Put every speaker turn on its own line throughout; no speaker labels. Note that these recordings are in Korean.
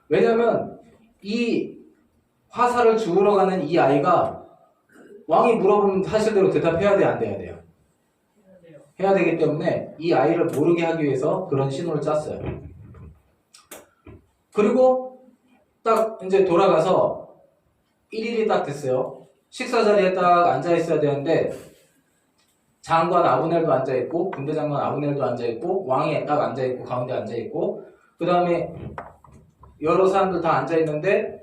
왜냐면 이 화살을 주우러 가는 이 아이가 왕이 물어보는 사실대로 대답해야 돼, 안 돼야 돼요? 해야 되기 때문에 이 아이를 모르게 하기 위해서 그런 신호를 짰어요. 그리고 딱 이제 돌아가서 1일이 딱 됐어요. 식사 자리에 딱 앉아 있어야 되는데 장관 아브넬도 앉아 있고 군대 장관 아브넬도 앉아 있고 왕이 딱 앉아 있고 가운데 앉아 있고 그 다음에 여러 사람들 다 앉아 있는데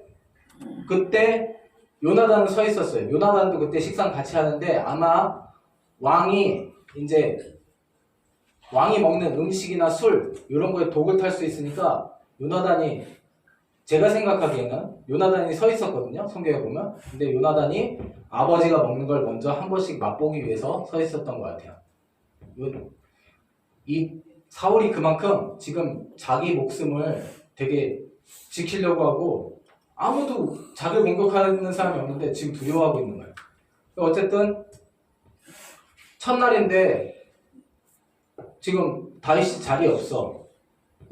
그때 요나단은 서 있었어요. 요나단도 그때 식사를 같이 하는데 아마 왕이 먹는 음식이나 술 이런 거에 독을 탈 수 있으니까 요나단이 제가 생각하기에는 요나단이 서 있었거든요. 성경에 보면. 근데 요나단이 아버지가 먹는 걸 먼저 한 번씩 맛보기 위해서 서 있었던 것 같아요. 이 사울이 그만큼 지금 자기 목숨을 되게 지키려고 하고 아무도 자기를 공격하는 사람이 없는데 지금 두려워하고 있는 거예요. 어쨌든 첫날인데 지금 다윗이 자리에 없어.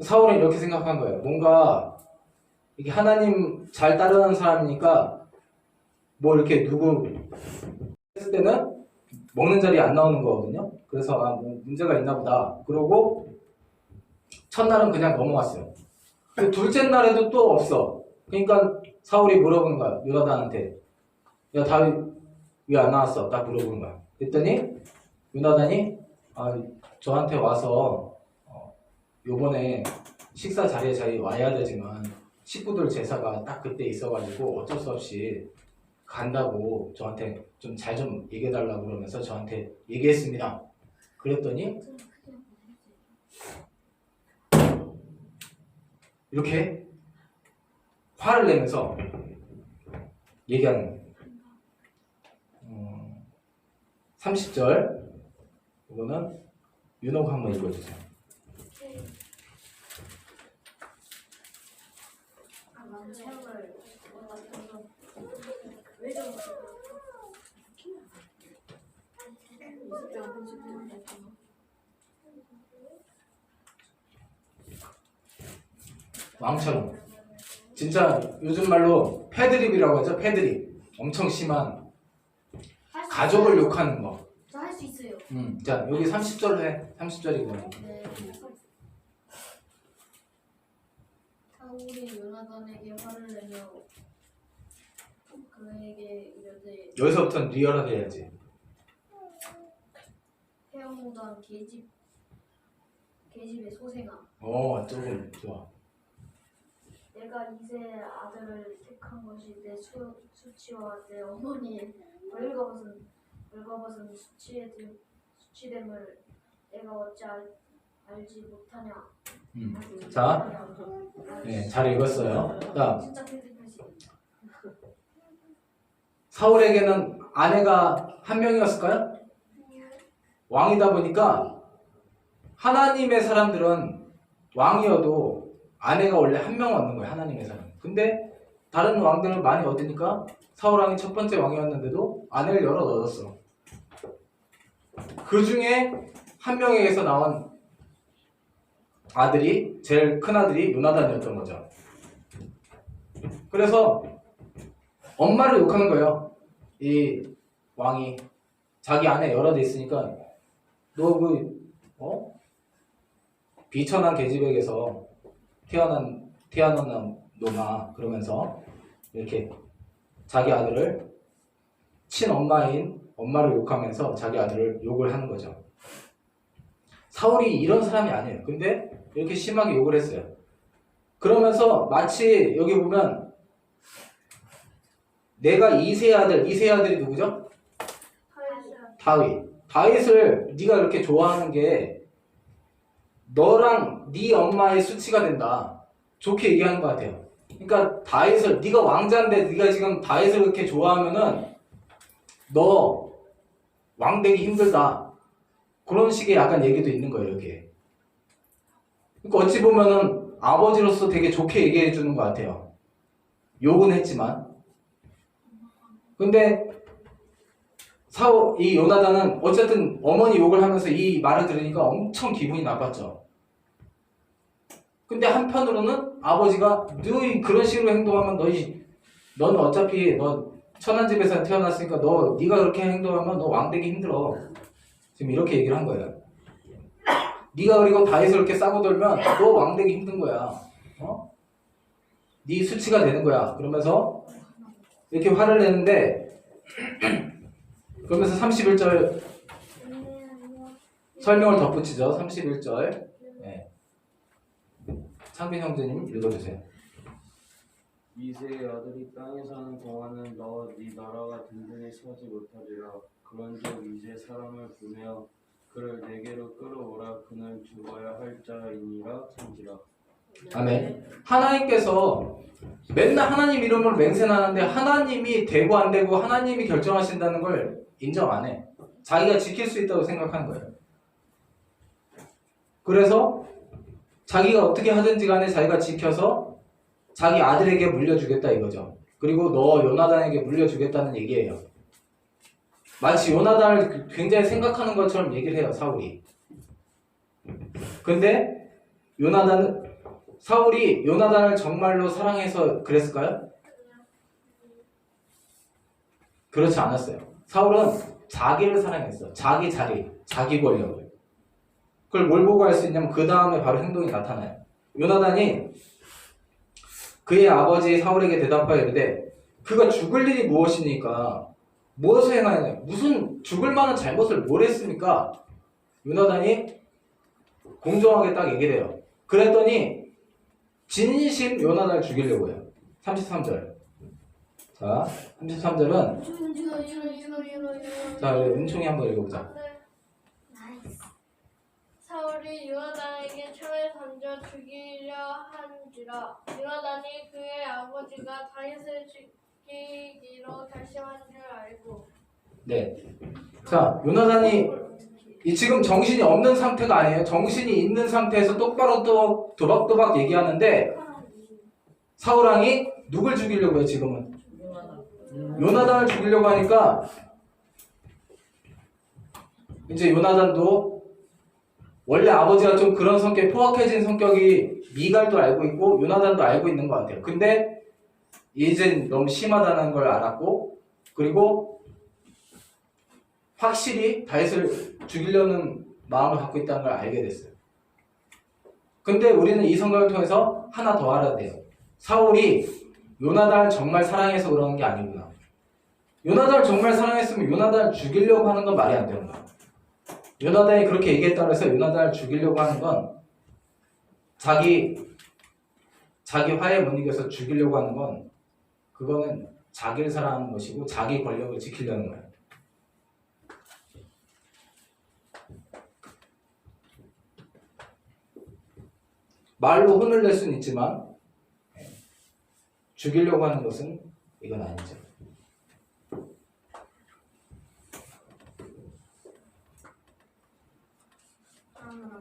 사울은 이렇게 생각한 거예요. 뭔가 이게 하나님 잘 따르는 사람이니까 뭐 이렇게 누구 했을 때는 먹는 자리에 안 나오는 거거든요. 그래서 뭐 문제가 있나 보다. 그러고 첫날은 그냥 넘어갔어요. 둘째 날에도 또 없어. 그러니까 사울이 물어보는 거야. 요나단한테. 야, 다윗 왜 안 나왔어? 딱 물어보는 거야. 그랬더니 요나단이 저한테 와서 요번에 식사 자리에 잘 와야 되지만 식구들 제사가 딱 그때 있어가지고 어쩔 수 없이 간다고 저한테 좀 잘 좀 얘기해달라고 그러면서 저한테 얘기했습니다. 그랬더니 이렇게 화를 내면서 얘기하는 거예요. 30절 이거는 윤호가 한번 읽어주세요. 왕처럼 진짜 요즘 말로 패드립이라고 하죠. 패드립 엄청 심한 가족을 욕하는 거.
저 할 수 있어요.
자 여기 30절로 해. 30절이거든요.
네. 사울이 요나단에게 화를 내며 그에게 이르되
여기서부터는 리얼하게 해야지.
태어무던 계집의 소생아,
조금 좋아.
내가 이세 아들을 택한 것이 내 수치와 내 어머니의 벌거벗은 수치됨을 내가 어찌 알지 못하냐.
자, 네, 잘 읽었어요. 자,
진짜 편집하시.
사울에게는 아내가 한 명이었을까요? 왕이다 보니까 하나님의 사람들은 왕이어도 아내가 원래 한 명 얻는 거예요. 하나님의 사람. 근데 다른 왕들은 많이 얻으니까 사울 왕이 첫 번째 왕이었는데도 아내를 여러 얻었어. 그 중에 한 명에게서 나온 아들이 제일 큰 아들이 요나단이었던 거죠. 그래서 엄마를 욕하는 거예요. 이 왕이 자기 아내 여러 대 있으니까 너 비천한 계집에게서 태어난 놈아 그러면서 이렇게 자기 아들을 친엄마인 엄마를 욕하면서 자기 아들을 욕을 하는 거죠. 사울이 이런 사람이 아니에요. 근데 이렇게 심하게 욕을 했어요. 그러면서 마치 여기 보면 내가 이세의 아들이 누구죠? 다윗을 네가 이렇게 좋아하는 게 너랑 네 엄마의 수치가 된다. 좋게 얘기하는 것 같아요. 그러니까 다윗을 네가 왕자인데 네가 지금 다윗을 그렇게 좋아하면은 너 왕 되기 힘들다. 그런 식의 약간 얘기도 있는 거예요. 이렇게. 그러니까 어찌 보면은 아버지로서 되게 좋게 얘기해 주는 것 같아요. 욕은 했지만. 근데 이 요나단은 어쨌든 어머니 욕을 하면서 이 말을 들으니까 엄청 기분이 나빴죠. 근데 한편으로는 아버지가 너희 그런 식으로 행동하면 넌 어차피 너 천한 집에서 태어났으니까 네가 그렇게 행동하면 너 왕되기 힘들어. 지금 이렇게 얘기를 한 거예요. 네가 그리고 다윗을 이렇게 싸고 돌면 너 왕되기 힘든 거야. 어? 네 수치가 되는 거야. 그러면서 이렇게 화를 내는데 그러면서 31절 설명을 덧붙이죠. 31절. 네. 창빈 형제님 읽어주세요.
이새의 아들이 땅에 사는 동안은 네 나라가 든든히 서지 못하리라. 그런즉 이제 사람을 보내어 그를 내게로 끌어오라. 그는 죽어야 할 자이니라 참지라.
아멘. 하나님께서 맨날 하나님 이름으로 맹세하는데 하나님이 되고 안 되고 하나님이 결정하신다는 걸 인정 안 해. 자기가 지킬 수 있다고 생각하는 거예요. 그래서 자기가 어떻게 하든지 간에 자기가 지켜서 자기 아들에게 물려주겠다 이거죠. 그리고 너 요나단에게 물려주겠다는 얘기예요. 마치 요나단을 굉장히 생각하는 것처럼 얘기를 해요, 사울이. 근데 사울이 요나단을 정말로 사랑해서 그랬을까요? 그렇지 않았어요. 사울은 자기를 사랑했어. 자기 자리, 자기 권력을. 그걸 뭘 보고 알 수 있냐면 그 다음에 바로 행동이 나타나요. 요나단이 그의 아버지 사울에게 대답하여 이르되 그가 죽을 일이 무엇이니까 무엇을 행하느냐 무슨 죽을 만한 잘못을 뭘 했습니까? 요나단이 공정하게 딱 얘기를 해요. 그랬더니 진심 요나단을 죽이려고 해요. 33절. 자, 33절은 자, 은총이 한번 읽어보자.
사울이 요나단에게 철을 던져 죽이려 한지라. 요나단이 그의 아버지가 다윗을 죽이기로 결심한 줄 알고.
네. 자, 요나단이 지금 정신이 없는 상태가 아니에요. 정신이 있는 상태에서 똑바로 또 도박도박 얘기하는데 사울왕이 누굴 죽이려고 해요, 지금은? 요나단을 죽이려고 하니까 이제 요나단도 원래 아버지가 좀 그런 성격이 포악해진 성격이 미갈도 알고 있고 요나단도 알고 있는 것 같아요. 근데 이젠 너무 심하다는 걸 알았고 그리고 확실히 다윗을 죽이려는 마음을 갖고 있다는 걸 알게 됐어요. 근데 우리는 이 성경을 통해서 하나 더 알아야 돼요. 사울이 요나단을 정말 사랑해서 그러는 게 아니구나. 요나단을 정말 사랑했으면 요나단을 죽이려고 하는 건 말이 안 되는 거야. 요나단이 그렇게 얘기했다고 해서 요나단을 죽이려고 하는 건 자기 화에 못 이겨서 죽이려고 하는 건 그거는 자기를 사랑하는 것이고 자기 권력을 지키려는 거예요. 말로 혼을 낼 수는 있지만 죽이려고 하는 것은 이건 아니죠.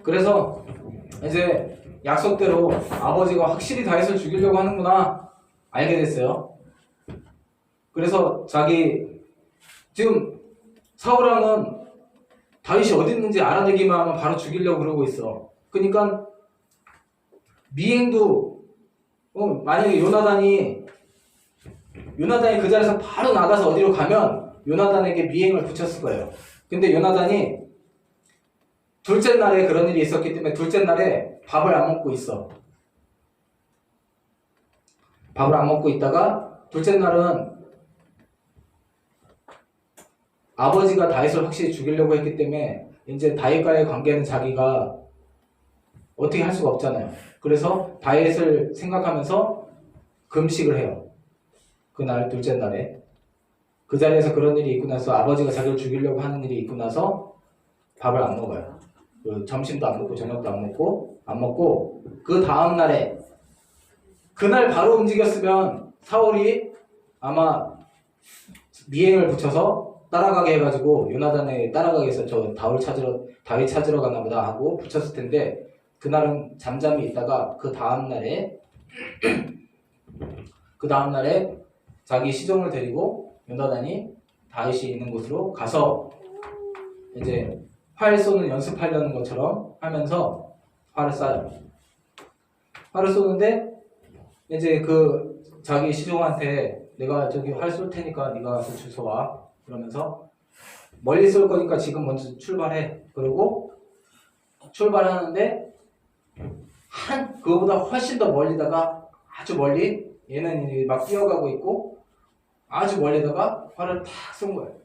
그래서 이제 약속대로 아버지가 확실히 다윗을 죽이려고 하는구나 알게 됐어요. 그래서 지금 사울왕은 다윗이 어디 있는지 알아내기만 하면 바로 죽이려고 그러고 있어. 그러니까 미행도 만약에 요나단이 그 자리에서 바로 나가서 어디로 가면 요나단에게 미행을 붙였을 거예요. 근데 요나단이 둘째 날에 그런 일이 있었기 때문에 둘째 날에 밥을 안 먹고 있어. 밥을 안 먹고 있다가 둘째 날은 아버지가 다윗을 확실히 죽이려고 했기 때문에 이제 다윗과의 관계는 자기가 어떻게 할 수가 없잖아요. 그래서 다윗을 생각하면서 금식을 해요. 그날 둘째 날에 그 자리에서 그런 일이 있고 나서 아버지가 자기를 죽이려고 하는 일이 있고 나서 밥을 안 먹어요. 점심도 안 먹고 저녁도 안 먹고 그 다음 날에 그날 바로 움직였으면 사울이 아마 미행을 붙여서 따라가게 해가지고 요나단에 따라가게 해서 저 다윗 찾으러 가나 보다 하고 붙였을 텐데 그날은 잠잠히 있다가 그 다음 날에 자기 시종을 데리고 요나단이 다윗이 있는 곳으로 가서 이제 활 쏘는 연습하려는 것처럼 하면서 활을 쏴요. 활을 쏘는데 이제 그 자기 시종한테 내가 저기 활 쏠 테니까 네가 와서 주워와 그러면서 멀리 쏠 거니까 지금 먼저 출발해. 그러고 출발하는데 그거보다 훨씬 더 멀리다가 아주 멀리 얘는 이제 막 뛰어가고 있고 아주 멀리다가 활을 탁 쏜 거예요.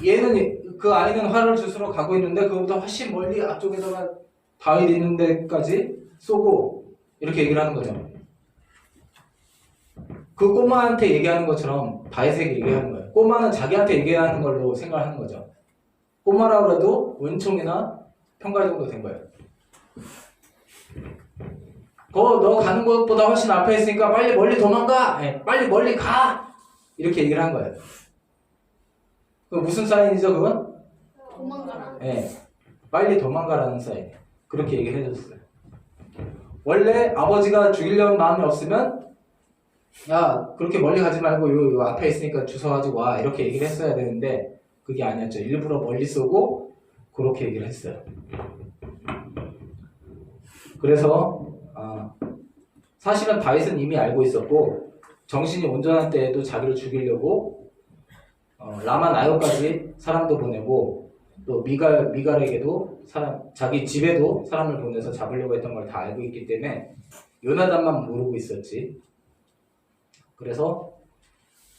얘는 그 아이는 활을 주스러 가고 있는데 그거보다 훨씬 멀리 앞쪽에다가 다윗 있는 데까지 쏘고 이렇게 얘기를 하는 거죠. 그 꼬마한테 얘기하는 것처럼 다윗에게 얘기하는 거예요. 꼬마는 자기한테 얘기하는 걸로 생각하는 거죠. 꼬마라고 해도 은총이나 평가 정도 된 거예요. 너 가는 것보다 훨씬 앞에 있으니까 빨리 멀리 도망가! 빨리 멀리 가! 이렇게 얘기를 한 거예요. 그 무슨 사인이죠, 그건?
도망가라.
빨리 도망가라는 사인. 그렇게 얘기를 해줬어요. 원래 아버지가 죽이려는 마음이 없으면 야, 그렇게 멀리 가지 말고 요 앞에 있으니까 주워가지고 와. 이렇게 얘기를 했어야 되는데 그게 아니었죠. 일부러 멀리 쏘고 그렇게 얘기를 했어요. 그래서 사실은 다윗은 이미 알고 있었고 정신이 온전한 때에도 자기를 죽이려고 라마 나요까지 사람도 보내고 또 미갈에게도 자기 집에도 사람을 보내서 잡으려고 했던 걸 다 알고 있기 때문에 요나단만 모르고 있었지. 그래서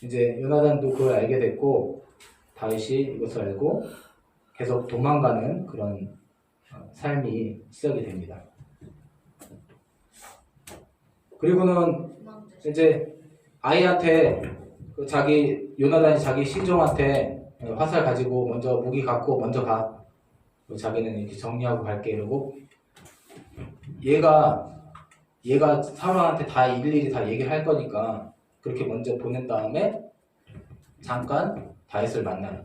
이제 요나단도 그걸 알게 됐고 다윗이 이것을 알고 계속 도망가는 그런 삶이 시작이 됩니다. 그리고는 이제 아이한테 요나단이 자기 시종한테 화살 가지고 먼저 무기 갖고 먼저 가. 자기는 이렇게 정리하고 갈게 이러고 얘가 사람한테 다 일일이 다 얘기를 할 거니까 그렇게 먼저 보낸 다음에 잠깐 다윗을 만나요.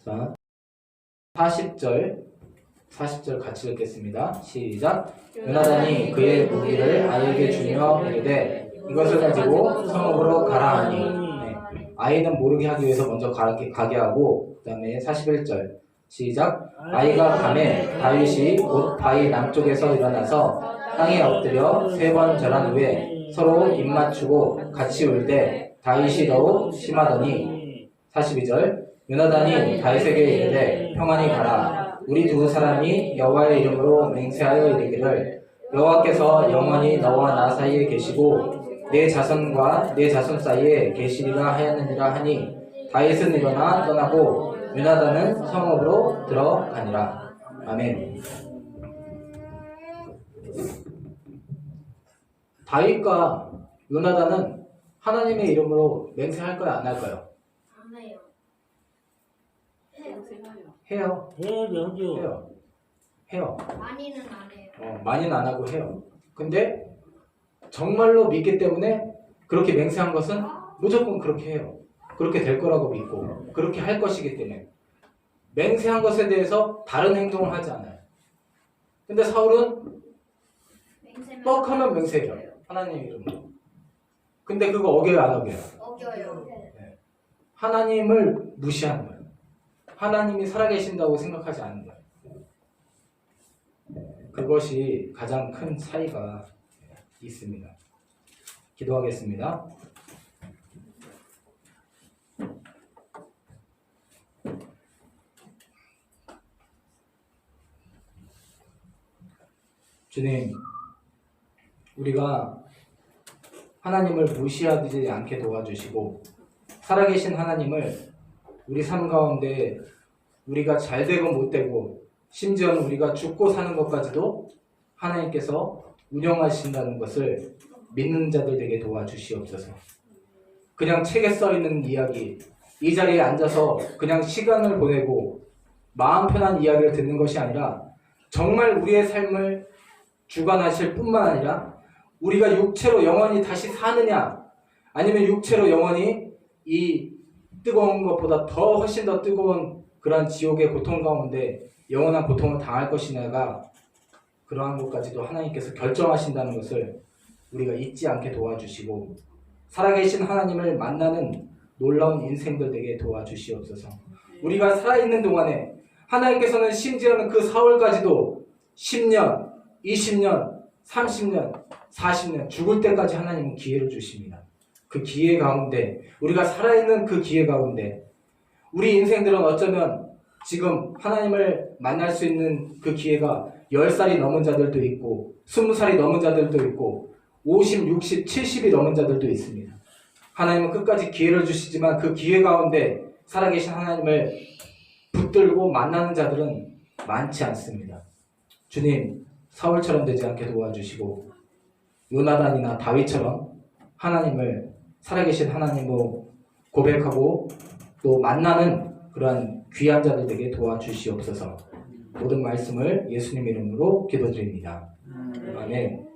자, 40절 같이 읽겠습니다. 시작. 요나단이 그의 무기를 아이에게 주며 이르되 이것을 가지고 성읍으로 가라 하니 아이는 모르게 하기 위해서 먼저 가게 하고 그 다음에 41절 시작. 아이가 밤에 다윗이 곧 바위 남쪽에서 일어나서 땅에 엎드려 3번 절한 후에 서로 입맞추고 같이 울되 다윗이 더욱 심하더니 42절 요나단이 다윗에게 이르되 평안히 가라. 우리 두 사람이 여호와의 이름으로 맹세하여 이르기를 여호와께서 영원히 너와 나 사이에 계시고 내 자손과 내 자손 사이에 계시리라 하였느니라 하니 다윗은 일어나 떠나고 요나단은 성읍으로 들어가니라. 아멘. 다윗과 요나단은 하나님의 이름으로 맹세할 거야 안 할까요?
안 해요.
해요.
해야죠.
해요.
많이는 안 해요.
많이는 안 하고 해요. 근데 정말로 믿기 때문에 그렇게 맹세한 것은 무조건 그렇게 해요. 그렇게 될 거라고 믿고 그렇게 할 것이기 때문에 맹세한 것에 대해서 다른 행동을 하지 않아요. 근데 사울은 뻑하면 맹세해요. 하나님 이름으로. 근데 그거 어겨요 안 어겨요?
어겨요.
하나님을 무시하는 거예요. 하나님이 살아계신다고 생각하지 않는 거예요. 그것이 가장 큰 차이가 있습니다. 기도하겠습니다. 주님, 우리가 하나님을 무시하지 않게 도와주시고 살아계신 하나님을 우리 삶 가운데 우리가 잘되고 못되고 심지어는 우리가 죽고 사는 것까지도 하나님께서 운영하신다는 것을 믿는 자들 되게 도와주시옵소서. 그냥 책에 써있는 이야기, 이 자리에 앉아서 그냥 시간을 보내고 마음 편한 이야기를 듣는 것이 아니라 정말 우리의 삶을 주관하실 뿐만 아니라 우리가 육체로 영원히 다시 사느냐 아니면 육체로 영원히 이 뜨거운 것보다 더 훨씬 더 뜨거운 그런 지옥의 고통 가운데 영원한 고통을 당할 것이냐가 그러한 것까지도 하나님께서 결정하신다는 것을 우리가 잊지 않게 도와주시고 살아계신 하나님을 만나는 놀라운 인생들 되게 도와주시옵소서. 우리가 살아있는 동안에 하나님께서는 심지어는 그 사울까지도 10년, 20년, 30년, 40년 죽을 때까지 하나님은 기회를 주십니다. 그 기회 가운데 우리가 살아있는 그 기회 가운데 우리 인생들은 어쩌면 지금 하나님을 만날 수 있는 그 기회가 10살이 넘은 자들도 있고 20살이 넘은 자들도 있고 50, 60, 70이 넘은 자들도 있습니다. 하나님은 끝까지 기회를 주시지만 그 기회 가운데 살아계신 하나님을 붙들고 만나는 자들은 많지 않습니다. 주님, 사울처럼 되지 않게 도와주시고 요나단이나 다윗처럼 하나님을 살아계신 하나님으로 고백하고 또 만나는 그러한 귀한 자들 되게 도와주시옵소서. 모든 말씀을 예수님 이름으로 기도드립니다. 아멘.